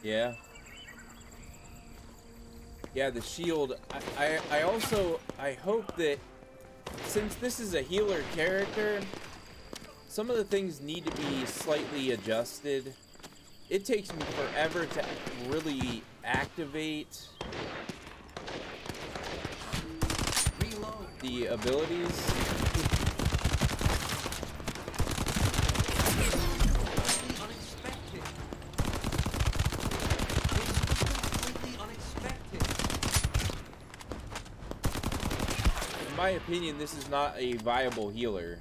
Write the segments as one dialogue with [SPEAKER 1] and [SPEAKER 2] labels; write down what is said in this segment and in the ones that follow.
[SPEAKER 1] Yeah. Yeah, the shield. I hope that since this is a healer character, some of the things need to be slightly adjusted. It takes me forever to really activate the abilities. In my opinion, this is not a viable healer.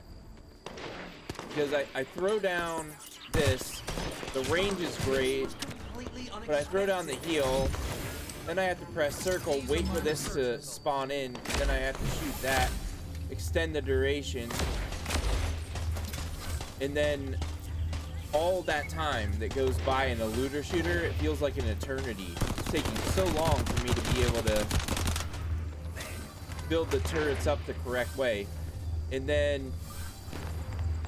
[SPEAKER 1] Because I throw down this, the range is great, but I throw down the heal, then I have to press circle, wait for this to spawn in, then I have to shoot that, extend the duration, and then all that time that goes by in a looter shooter, it feels like an eternity. It's taking so long for me to be able to build the turrets up the correct way. And then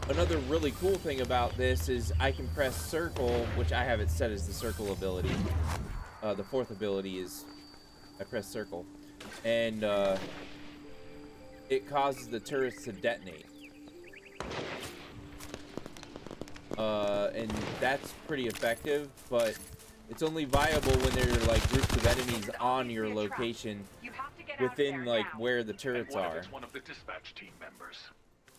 [SPEAKER 1] another really cool thing about this is I can press circle, which I have it set as the circle ability. The fourth ability is I press circle, and it causes the turrets to detonate. And that's pretty effective, but it's only viable when there are like groups of enemies on your location within like where the turrets are.
[SPEAKER 2] One of the dispatch team members.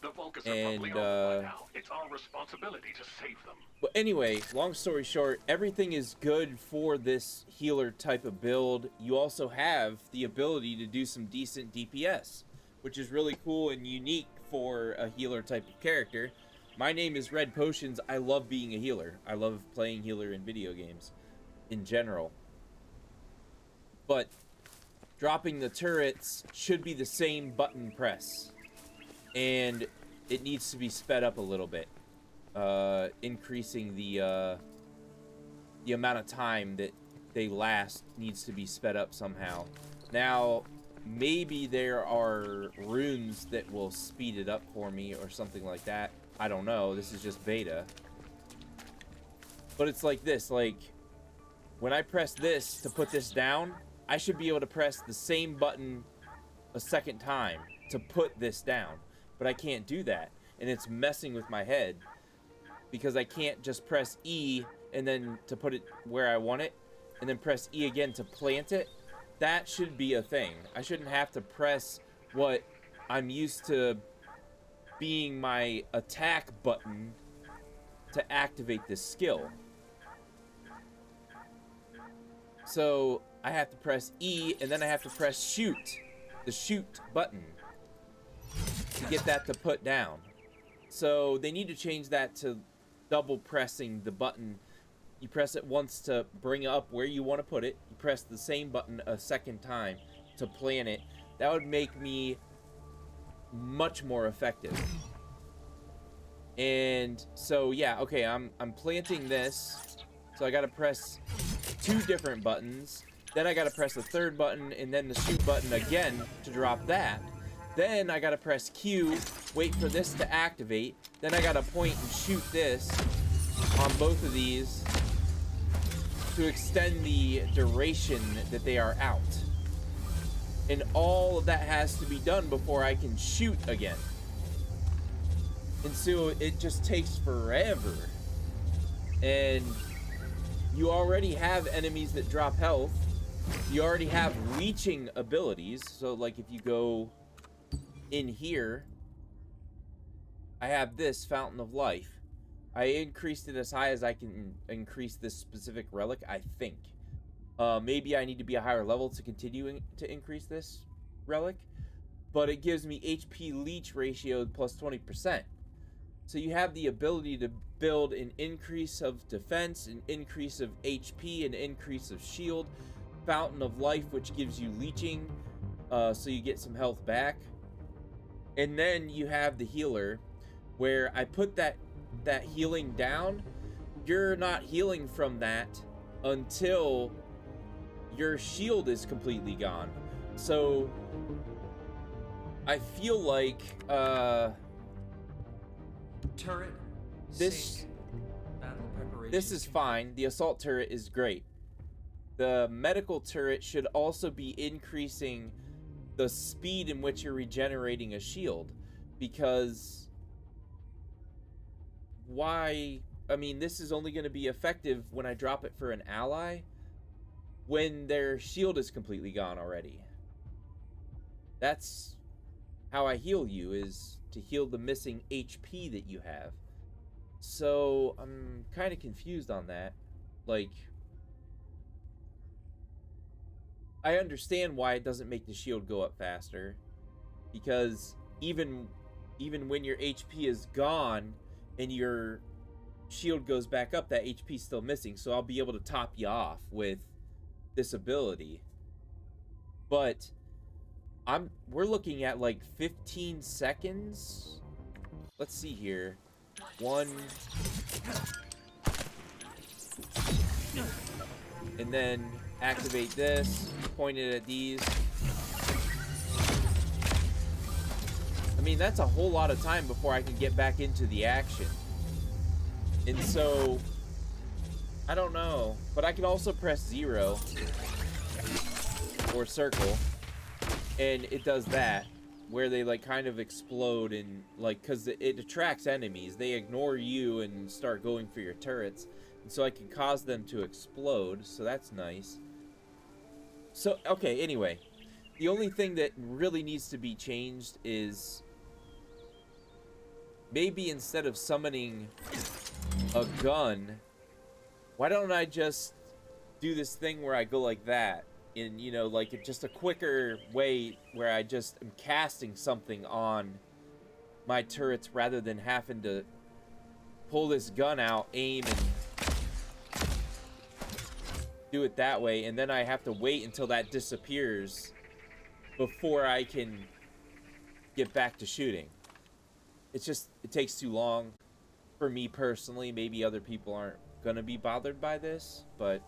[SPEAKER 2] The Vulcans are probably over by now. It's our responsibility to save them.
[SPEAKER 1] But anyway, long story short, everything is good for this healer type of build. You also have the ability to do some decent DPS, which is really cool and unique for a healer type of character. My name is Red Potions. I love being a healer. I love playing healer in video games in general. But dropping the turrets should be the same button press. And it needs to be sped up a little bit. Increasing the amount of time that they last needs to be sped up somehow. Now, maybe there are runes that will speed it up for me or something like that. I don't know. This is just beta. But it's like this. Like, when I press this to put this down, I should be able to press the same button a second time to put this down. But I can't do that. And it's messing with my head. Because I can't just press E and then to put it where I want it. And then press E again to plant it. That should be a thing. I shouldn't have to press what I'm used to being my attack button to activate this skill. So I have to press E and then I have to press shoot. The shoot button. To get that to put down. So they need to change that to double pressing the button. You press it once to bring up where you want to put it. You press the same button a second time to plant it. That would make me much more effective. And so yeah, okay, I'm planting this. So I gotta press 2 different buttons. Then I gotta press the 3rd button and then the shoot button again to drop that. Then I gotta press Q, wait for this to activate. Then I gotta point and shoot this on both of these to extend the duration that they are out. And all of that has to be done before I can shoot again. And so it just takes forever. And you already have enemies that drop health. You already have leeching abilities. So like if you go in here, I have this Fountain of Life. I increased it as high as I can increase this specific relic, I think. Maybe I need to be a higher level to continue to increase this relic. But it gives me HP leech ratio plus 20%. So you have the ability to build an increase of defense, an increase of HP, an increase of shield. Fountain of Life, which gives you leeching, so you get some health back. And then you have the healer, where I put that healing down. You're not healing from that until your shield is completely gone. So I feel like
[SPEAKER 3] turret
[SPEAKER 1] this
[SPEAKER 3] battle preparation.
[SPEAKER 1] this is fine. The assault turret is great. the medical turret should also be increasing the speed in which you're regenerating a shield, because why? I mean, this is only going to be effective when I drop it for an ally when their shield is completely gone already. That's how I heal you, is to heal the missing HP that you have. So I'm kind of confused on that. Like, I understand why it doesn't make the shield go up faster, because even when your HP is gone and your shield goes back up, that HP's still missing. So I'll be able to top you off with this ability. But we're looking at like 15 seconds. Let's see here. One, and then activate this, point it at these. I mean, that's a whole lot of time before I can get back into the action. And so, I don't know. But I can also press 0 or circle, and it does that, where they like kind of explode, and like, because it attracts enemies. They ignore you and start going for your turrets. And so I can cause them to explode, so that's nice. So, okay, anyway. The only thing that really needs to be changed is maybe instead of summoning a gun, why don't I just do this thing where I go like that? In, you know, like just a quicker way where I just am casting something on my turrets rather than having to pull this gun out, aim, and do it that way, and then I have to wait until that disappears before I can get back to shooting. It's just, it takes too long for me personally. Maybe other people aren't gonna be bothered by this, but